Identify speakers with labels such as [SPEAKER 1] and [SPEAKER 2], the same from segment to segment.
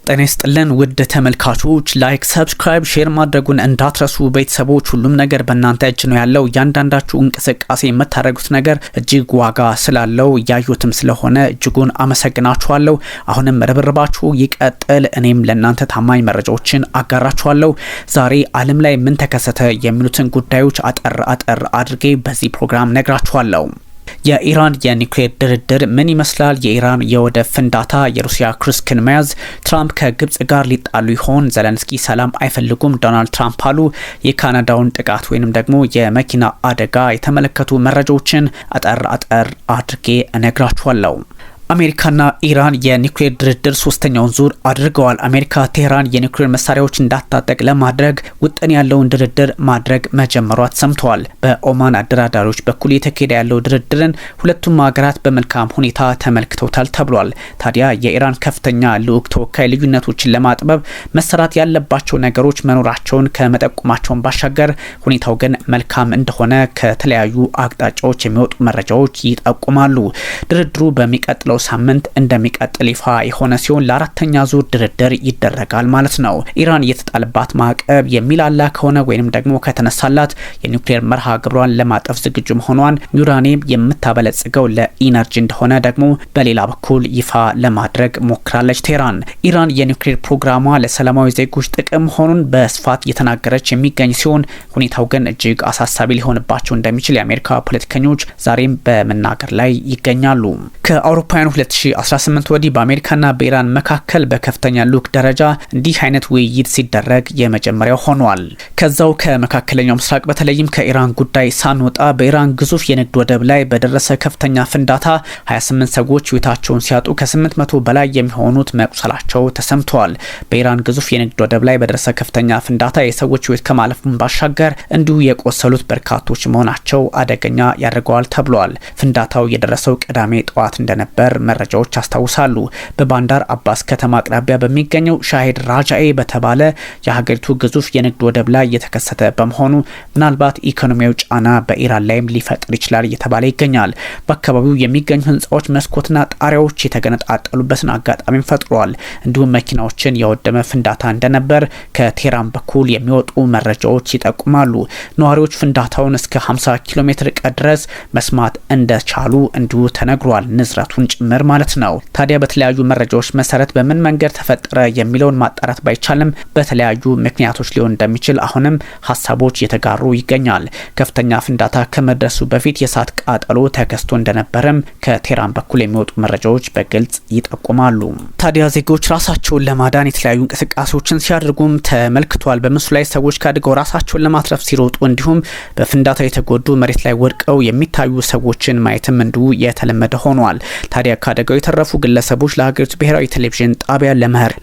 [SPEAKER 1] ጤና ይስጥልን ውድ ተመልካቾች ላይክ ሰብስክራይብ ሼር ማድረጉን እንዳትረሱ ቤተሰቦች ሁሉም ነገር በእናንተ እጅ ነው ያለው ያንዳንዳችሁ እንቅስቃሴ የምታደርጉት ነገር እጅግ ዋጋ ስላለው ያዩትም ስለሆነ እጅጉን አመሰግናችኋለሁ አሁንም ርብርባችሁ ይቀጥል እኔም ለእናንተ ታማኝ መረጃዎችን አጋራችኋለሁ ዛሬ ዓለም ላይ ምን ተከሰተ የሚሉትን ጉዳዮች አጠር አድርጌ በዚህ ፕሮግራም ነግራችኋለሁ የኢራን የኒውክሌር ድርድር ምን ይመስላል የኢራን የወደብ ፍንዳታ የሩሲያ ክሩስክን መያዝ ትራምፕ ከግብጽ ጋር ሊጣሉ ይሆን ዘለንስኪ ሰላም አይፈልጉም ዶናልድ ትራምፕ አሉ የካናዳውን ጥቃት ወይንም ደግሞ የመኪና አደጋ የተመለከቱ መረጃዎችን አጠር አድርጌ እነግራችኋለሁ አሜሪካና ኢራን የኒውክሌር ድርድር ሶስተኛውን ዙር አድርገዋል አሜሪካ ቴህራን የኒውክሌር መሳሪያዎች እንዳታጠቅ ለማድረግ ውጥን ያለውን ድርድር ማድረግ መጀመሯ ተሰምቷል በኦማን አደራዳሪዎች በኩል የተካሄደ ያለው ድርድርን ሁለቱም ሀገራት በመልካም ሁኔታ ተመልክተውታል ተብሏል ታዲያ የኢራን ከፍተኛ ልዑክ ተወካይ ልዩነቶችን ለማጥበብ መሰራት ያለባቸው ነገሮች መኖራቸውን ከመጠቆማቸውን ባሻገር ሁኔታው ግን መልካም እንደሆነ ከተለያዩ አቅጣጫዎች የሚወጡ መረጃዎች ይጠቁማሉ ድርድሩ በሚቀጥለው ሳምንት እንደሚቀጥል ይፋ የሆነ ሲሆን ለአራተኛ ዙር ድርድር ይደረጋል ማለት ነው ኢራን የተጣለባት ማዕቀብ የሚላላ ከሆነ ወይንም ደግሞ ከተነሳላት የኒውክሌር መርሃ ግብሯን ለማጠፍ ዝግጁ መሆኗን ዩራኒየም የምታበለጽገው ለኢነርጂ እንደሆነ ደግሞ በሌላ በኩል ይፋ ለማድረግ ሞክራለች ቴህራን ኢራን የኒውክሌር ፕሮግራሟ ለሰላማዊ ዜጎች ጥቅም መሆኑን በስፋት እየተናገረች የሚገኝ ሲሆን ሁኔታው ግን እጅግ አሳሳቢ ሊሆንባቸው እንደሚችል የአሜሪካ ፖለቲከኞች ዛሬም በመናገር ላይ ይገኛሉ ከአውሮፓውያኑ 2018 ወዲህ በአሜሪካና በኢራን መካከል በከፍተኛ ልዑክ ደረጃ እንዲህ አይነት ውይይት ሲደረግ የመጀመሪያው ሆኗል ከዛው ከመካከለኛው ምስራቅ በተለይም ከኢራን ጉዳይ ሳንወጣ በኢራን ግዙፍ የንግድ ወደብ ላይ በደረሰ ከፍተኛ ፍንዳታ 28 ሰዎች ህይወታቸውን ሲያጡ ከ800 በላይ የሚሆኑት መቁሰላቸው ተሰምተዋል በኢራን ግዙፍ የንግድ ወደብ ላይ በደረሰ ከፍተኛ ፍንዳታ የሰዎች ህይወት ከማለፉን ባሻገር እንዲሁ የቆሰሉት በርካቶች መሆናቸው አደገኛ ያደርገዋል ተብሏል ፍንዳታው የደረሰው ቅዳሜ ጠዋት እንደነበር መረጃዎች ያስታውሳሉ በባንዳር አባስ ከተማ አቅራቢያ በሚገኘው ሻሂድ ራጃኤ በተባለ የሀገሪቱ ግዙፍ የንግድ ወደብ ላይ የተከሰተ በመሆኑ ምናልባት ኢኮኖሚያዊ ጫና በኢራን ላይም ሊፈጥር ይችላል እየተባለ ይገኛል በአካባቢው የሚገኙ ህንጻዎች መስኮትና ጣሪያዎች የተገነጣጠሉበትን አጋጣሚ ፈጥሯል እንዲሁም መኪናዎችን ያወደመ ፍንዳታ እንደነበር ከቴህራን በኩል የሚወጡ መረጃዎች ይጠቁማሉ ነዋሪዎች ፍንዳታውን እስከ 50 ኪሎ ሜትር ርቀት ድረስ መስማት እንደቻሉ እንዲሁ ተነግሯል ንዝረቱን ጭምር ማለት ነው ታዲያ በተለያዩ መረጃዎች መሰረት በምን መንገድ ተፈጠረ የሚለውን ማጣራት ባይቻልም በተለያዩ ምክንያቶች ሊሆን እንደሚችል አሁንም ሐሳቦች የተጋሩ ይገኛል ከፍተኛ ፍንዳታ ከመድረሱ በፊት የእሳት ቃጠሎ ተከስቶ እንደነበረም ከቴህራን በኩል የሚወጡ መረጃዎች በግልጽ ይጠቁማሉ ታዲያ ዜጎች ራሳቸውን ለማዳን የተለያዩ እንቅስቃሴዎችን ሲያደርጉም ተመልክቷል በምስሉ ላይ ሰዎች ከአደጋው ራሳቸውን ለማትረፍ ሲሮጡ እንዲሁም በፍንዳታ የተጎዱ መሬት ላይ ወድቀው የሚታዩ ሰዎችን ማየትም እንዲሁ የተለመደ ሆኗል ታዲያ ካደጋው የተረፉ ግለሰቦች ለሀገሪቱ ብሔራዊ ቴሌቪዥን ጣቢያ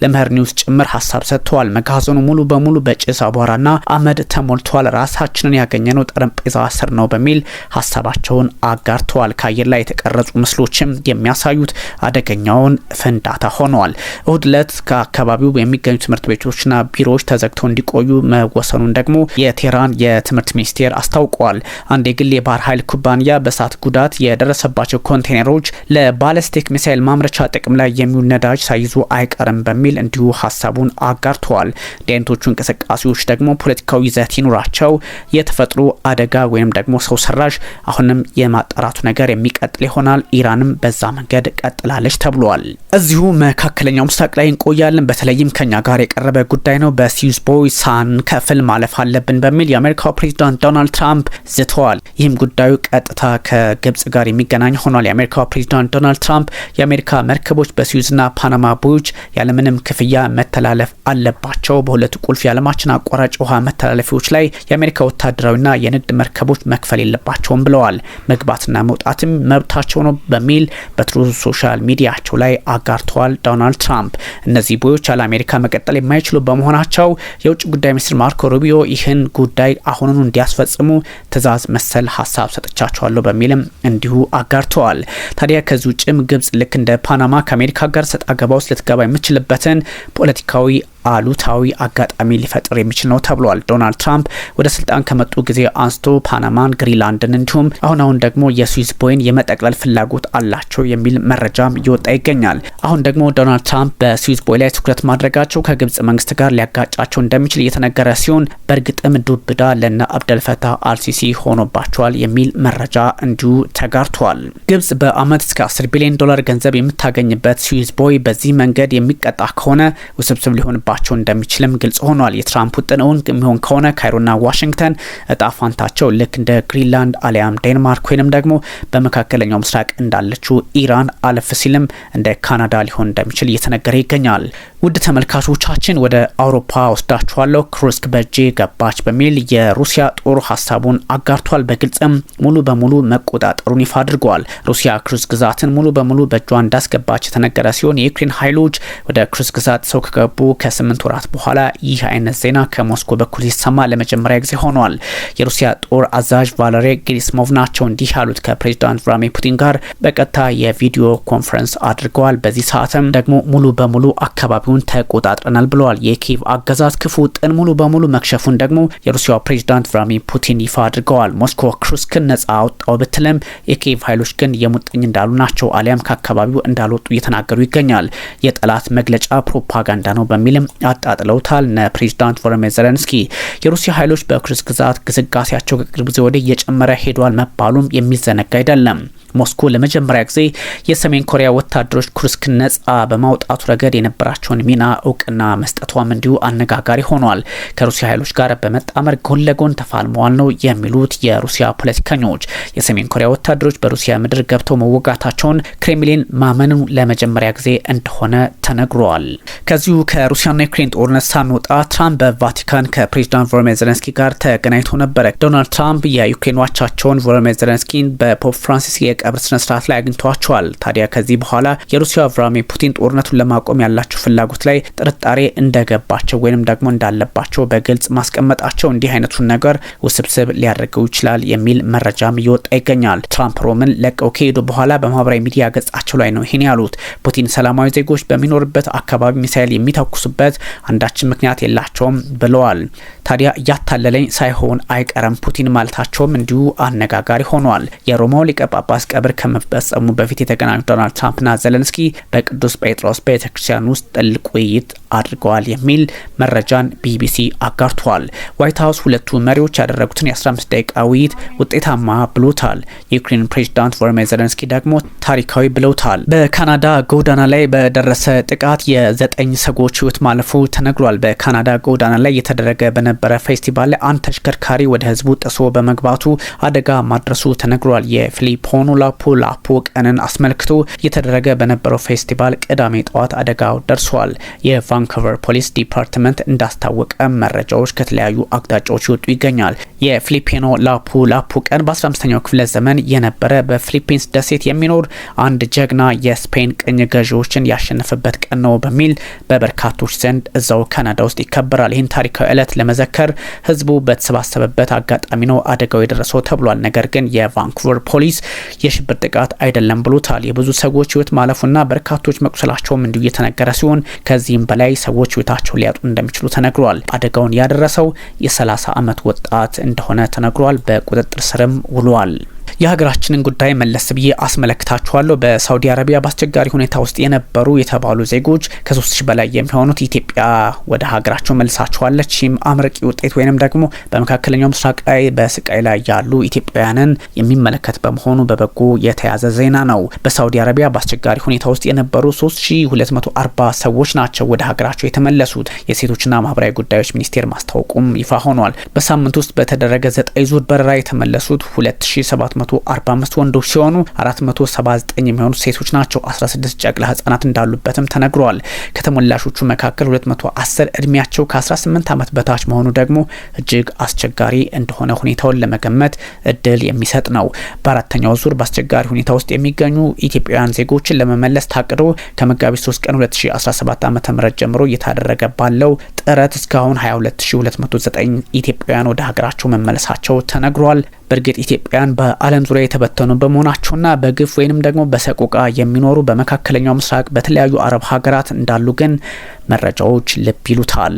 [SPEAKER 1] ለመህር ኒውስ ጭምር ሐሳብ ሰጥተዋል መጋዘኑ ሙሉ በሙሉ በጭስ አቧራና አመድ ተሞልቷል ራሳችንን ያገኘነው ጠረጴዛ ስር ነው በሚል ሐሳባቸውን አጋርተዋል ከአየር ላይ የተቀረጹ ምስሎችም የሚያሳዩት አደገኛውን ፍንዳታ ሆኗል እሁድ ዕለት ከአካባቢው የሚገኙ ትምህርት ቤቶችና ቢሮዎች ተዘግተው እንዲቆዩ መወሰኑን ደግሞ የቴህራን የትምህርት ሚኒስቴር አስታውቋል አንድ የግል የባህር ኃይል ኩባንያ በእሳት ጉዳት የደረሰባቸው ኮንቴነሮች ለባለስቲክ ሚሳኤል ማምረቻ ጥቅም ላይ የሚውል ነዳጅ ሳይዙ አይቀርም በሚል እንዲሁ ሐሳቡን አጋርተዋል ዴንቶቹ እንቅስቃሴዎች ደግሞ ፖለቲካዊ ይዘት ይኑራቸው የተፈጥሮ አደጋ ወይም ደግሞ ሰው ሰራሽ አሁንም የማጣራቱ ነገር የሚቀጥል ይሆናል ኢራንም በዛ መንገድ ቀጥላለች ተብሏል እዚሁ መካከለኛው ምስራቅ ላይ እንቆያለን በተለይም ከኛ ጋር የቀረበ ጉዳይ ነው በሲዩዝ ቦይ ሳንከፍል ማለፍ አለብን በሚል የአሜሪካው ፕሬዝዳንት ዶናልድ ትራምፕ ዝተዋል ይህም ጉዳዩ ቀጥታ ከግብጽ ጋር የሚገናኝ ሆኗል የአሜሪካው ፕሬዝዳንት ዶናልድ ትራምፕ የአሜሪካ መርከቦች በሲዩዝና ፓናማ ቦዮች ያለምንም ክፍያ መተላለፍ አለባቸው በሁለቱ ቁልፍ የዓለማችን አቋራጭ ውሃ መተላለፊያዎች ላይ የአሜሪካ ወታደራዊና የንግድ መርከቦች መክፈል የለባቸውም ብለዋል መግባትና መውጣትም መብታቸው ነው በሚል በትሩዝ ሶሻል ሚዲያቸው ላይ አጋርተዋል ዶናልድ ትራምፕ እነዚህ ቦዮች ያለ አሜሪካ መቀጠል የማይችሉ በመሆናቸው የውጭ ጉዳይ ሚኒስትር ማርኮ ሩቢዮ ይህን ጉዳይ አሁኑኑ እንዲያስፈጽሙ ትዕዛዝ መሰል ሐሳብ ሰጥቻቸዋለሁ በሚልም እንዲሁ አጋርተዋል ታዲያ ከዚህ ውጭም ግብጽ ልክ እንደ ፓናማ ከአሜሪካ ጋር ሰጣ ገባ ውስጥ ልትገባ የምትችልበትን ፖለቲካዊ አሉታዊ አጋጣሚ ሊፈጥር የሚችል ነው ተብሏል። ዶናልድ ትራምፕ ወደ ስልጣን ከመጡ ጊዜ አንስቶ ፓናማን፣ ግሪንላንድን እንዲሁም አሁን ደግሞ የስዊዝ ቦይን የመጠቅለል ፍላጎት አላቸው የሚል መረጃም እየወጣ ይገኛል። አሁን ደግሞ ዶናልድ ትራምፕ በስዊዝ ቦይ ላይ ትኩረት ማድረጋቸው ከግብጽ መንግስት ጋር ሊያጋጫቸው እንደሚችል እየተነገረ ሲሆን በእርግጥም ዱብዳ ለነ አብደልፈታህ አልሲሲ ሆኖባቸዋል የሚል መረጃ እንዲሁ ተጋርቷል። ግብጽ በአመት እስከ $10 ቢሊዮን ገንዘብ የምታገኝበት ስዊዝ ቦይ በዚህ መንገድ የሚቀጣ ከሆነ ውስብስብ ሊሆንባቸው እንደሚችልም ግልጽ ሆኗል። የትራምፕ ውጥንውን የሚሆን ከሆነ ካይሮና ዋሽንግተን እጣ ፋንታቸው ልክ እንደ ግሪንላንድ አሊያም ዴንማርክ ወይንም ደግሞ በመካከለኛው ምስራቅ እንዳለችው ኢራን አለፍ ሲልም እንደ ካናዳ ሊሆን እንደሚችል እየተነገረ ይገኛል። ውድ ተመልካቾቻችን ወደ አውሮፓ ወስዳችኋለሁ። ክሩስክ በእጄ ገባች በሚል የሩሲያ ጦር ሀሳቡን አጋርቷል። በግልጽም ሙሉ በሙሉ መቆጣጠሩን ይፋ አድርገዋል። ሩሲያ ክሩስክ ግዛትን ሙሉ በሙሉ በእጇ እንዳስገባች የተነገረ ሲሆን የዩክሬን ኃይሎች ወደ ክሩስክ ግዛት ሰው ከገቡ ከ8 ወራት በኋላ ይህ አይነት ዜና ከሞስኮ በኩል ሲሰማ ለመጀመሪያ ጊዜ ሆኗል። የሩሲያ ጦር አዛዥ ቫለሪ ጌራሲሞቭ ናቸው እንዲህ ያሉት። ከፕሬዚዳንት ቭላድሚር ፑቲን ጋር በቀጥታ የቪዲዮ ኮንፈረንስ አድርገዋል። በዚህ ሰዓትም ደግሞ ሙሉ በሙሉ አካባቢውን ተቆጣጥረናል ብለዋል። የኪየቭ አገዛዝ ክፉ ጥን ሙሉ በሙሉ መክሸፉን ደግሞ የሩሲያው ፕሬዚዳንት ቭላድሚር ፑቲን ይፋ አድርገዋል። ሞስኮ ክሩስክን ነጻ አወጣው ብትልም የኪየቭ ኃይሎች ግን የሙጥኝ እንዳሉ ናቸው፣ አሊያም ከአካባቢው እንዳልወጡ እየተናገሩ ይገኛል። የጠላት መግለጫ ፕሮፓጋንዳ ነው በሚልም አጣጥለውታል። ፕሬዚዳንት ቮሎዲሚር ዜሌንስኪ የሩሲያ ኃይሎች በክሩስክ ግዛት ግስጋሴያቸው ከቅርብ ጊዜ ወዲህ እየጨመረ ሄዷል መባሉም የሚዘነጋ አይደለም። ሞስኮ ለመጀመሪያ ጊዜ የሰሜን ኮሪያ ወታደሮች ክሩስክን ነጻ በማውጣቱ ረገድ የነበራቸውን ሚና እውቅና መስጠቷም እንዲሁ አነጋጋሪ ሆኗል። ከሩሲያ ኃይሎች ጋር በመጣመር ጎን ለጎን ተፋልመዋል ነው የሚሉት የሩሲያ ፖለቲከኞች። የሰሜን ኮሪያ ወታደሮች በሩሲያ ምድር ገብተው መወጋታቸውን ክሬምሊን ማመኑ ለመጀመሪያ ጊዜ እንደሆነ ተነግሯል። ከዚሁ ከሩሲያና ዩክሬን ጦርነት ሳንወጣ ትራምፕ በቫቲካን ከፕሬዚዳንት ቮሎዲሚር ዜሌንስኪ ጋር ተገናኝቶ ነበረ። ዶናልድ ትራምፕ የዩክሬን ዋቻቸውን ቮሎዲሚር ዜሌንስኪን በፖፕ ፍራንሲስ የቀብር ስነ ስርዓት ላይ አግኝተዋቸዋል። ታዲያ ከዚህ በኋላ የሩሲያ ቭላድሚር ፑቲን ጦርነቱን ለማቆም ያላቸው ፍላጎት ላይ ጥርጣሬ እንደገባቸው ወይንም ደግሞ እንዳለባቸው በግልጽ ማስቀመጣቸው እንዲህ አይነቱን ነገር ውስብስብ ሊያደርገው ይችላል የሚል መረጃም እየወጣ ይገኛል። ትራምፕ ሮምን ለቀው ከሄዱ በኋላ በማህበራዊ ሚዲያ ገጻቸው ላይ ነው ይሄን ያሉት። ፑቲን ሰላማዊ ዜጎች በሚኖርበት አካባቢ ሚሳኤል የሚተኩሱበት አንዳችን ምክንያት የላቸውም ብለዋል። ታዲያ እያታለለኝ ሳይሆን አይቀርም ፑቲን ማለታቸውም እንዲሁ አነጋጋሪ ሆኗል። የሮማው ሊቀ ጳጳስ ቀብር ከመፈጸሙ በፊት የተገናኙት ዶናልድ ትራምፕና ዜሌንስኪ በቅዱስ ጴጥሮስ ቤተክርስቲያን ውስጥ ጥልቅ ውይይት አድርገዋል የሚል መረጃን ቢቢሲ አጋርቷል። ዋይት ሀውስ ሁለቱ መሪዎች ያደረጉትን የ15 ደቂቃ ውይይት ውጤታማ ብሎታል። የዩክሬን ፕሬዚዳንት ቮሎዲሚር ዜሌንስኪ ደግሞ ታሪካዊ ብለውታል። በካናዳ ጎዳና ላይ በደረሰ ጥቃት የ9 ሰዎች ህይወት ማለፉ ተነግሯል። በካናዳ ጎዳና ላይ የተደረገ በነበረ ፌስቲቫል ላይ አንድ ተሽከርካሪ ወደ ህዝቡ ጥሶ በመግባቱ አደጋ ማድረሱ ተነግሯል። የፊሊፖኑ ላፑ ቀንን አስመልክቶ እየተደረገ በነበረው ፌስቲቫል ቅዳሜ ጠዋት አደጋው ደርሷል። የቫንኩቨር ፖሊስ ዲፓርትመንት እንዳስታወቀ መረጃዎች ከተለያዩ አቅጣጫዎች ይወጡ ይገኛል። የፊሊፒኖ ላፑ ቀን በ15ኛው ክፍለ ዘመን የነበረ በፊሊፒንስ ደሴት የሚኖር አንድ ጀግና የስፔን ቅኝ ገዢዎችን ያሸነፈበት ቀን ነው በሚል በበርካቶች ዘንድ እዛው ካናዳ ውስጥ ይከበራል። ይህን ታሪካዊ ዕለት ለመዘከር ህዝቡ በተሰባሰበበት አጋጣሚ ነው አደጋው የደረሰው ተብሏል። ነገር ግን የቫንኩቨር ፖሊስ የሽብር ጥቃት አይደለም ብሎታል። የብዙ ሰዎች ህይወት ማለፉና በርካቶች መቁሰላቸውም እንዲሁ የተነገረ ሲሆን ከዚህም በላይ ሰዎች ህይወታቸው ሊያጡ እንደሚችሉ ተነግሯል። አደጋውን ያደረሰው የ30 ዓመት ወጣት እንደሆነ ተነግሯል። በቁጥጥር ስርም ውሏል። የሀገራችንን ጉዳይ መለስ ብዬ አስመለክታችኋለሁ። በሳውዲ አረቢያ በአስቸጋሪ ሁኔታ ውስጥ የነበሩ የተባሉ ዜጎች ከ3000 በላይ የሚሆኑት ኢትዮጵያ ወደ ሀገራቸው መልሳቸዋለች። ይህም አመርቂ ውጤት ወይንም ደግሞ በመካከለኛው ምስራቅ ላይ በስቃይ ላይ ያሉ ኢትዮጵያውያንን የሚመለከት በመሆኑ በበጎ የተያዘ ዜና ነው። በሳውዲ አረቢያ በአስቸጋሪ ሁኔታ ውስጥ የነበሩ 3240 ሰዎች ናቸው ወደ ሀገራቸው የተመለሱት። የሴቶችና ማህበራዊ ጉዳዮች ሚኒስቴር ማስታወቁም ይፋ ሆኗል። በሳምንት ውስጥ በተደረገ 9 ዙር በረራ የተመለሱት 2745 ወንዶች ሲሆኑ 479 የሚሆኑ ሴቶች ናቸው። 16 ጨቅላ ህጻናት እንዳሉበትም ተነግሯል። ከተመላሾቹ መካከል 210 እድሜያቸው ከ18 ዓመት በታች መሆኑ ደግሞ እጅግ አስቸጋሪ እንደሆነ ሁኔታውን ለመገመት እድል የሚሰጥ ነው። በአራተኛው ዙር በአስቸጋሪ ሁኔታ ውስጥ የሚገኙ ኢትዮጵያውያን ዜጎችን ለመመለስ ታቅዶ ከመጋቢት 3 ቀን 2017 ዓ.ም ጀምሮ እየተደረገ ባለው ጥረት እስካሁን 22209 ኢትዮጵያውያን ወደ ሀገራቸው መመለሳቸው ተነግሯል። በእርግጥ ኢትዮጵያውያን በዓለም ዙሪያ የተበተኑ በመሆናቸውና በግፍ ወይንም ደግሞ በሰቆቃ የሚኖሩ በመካከለኛው ምስራቅ በተለያዩ አረብ ሀገራት እንዳሉ ግን መረጃዎች ልብ ይሉታል።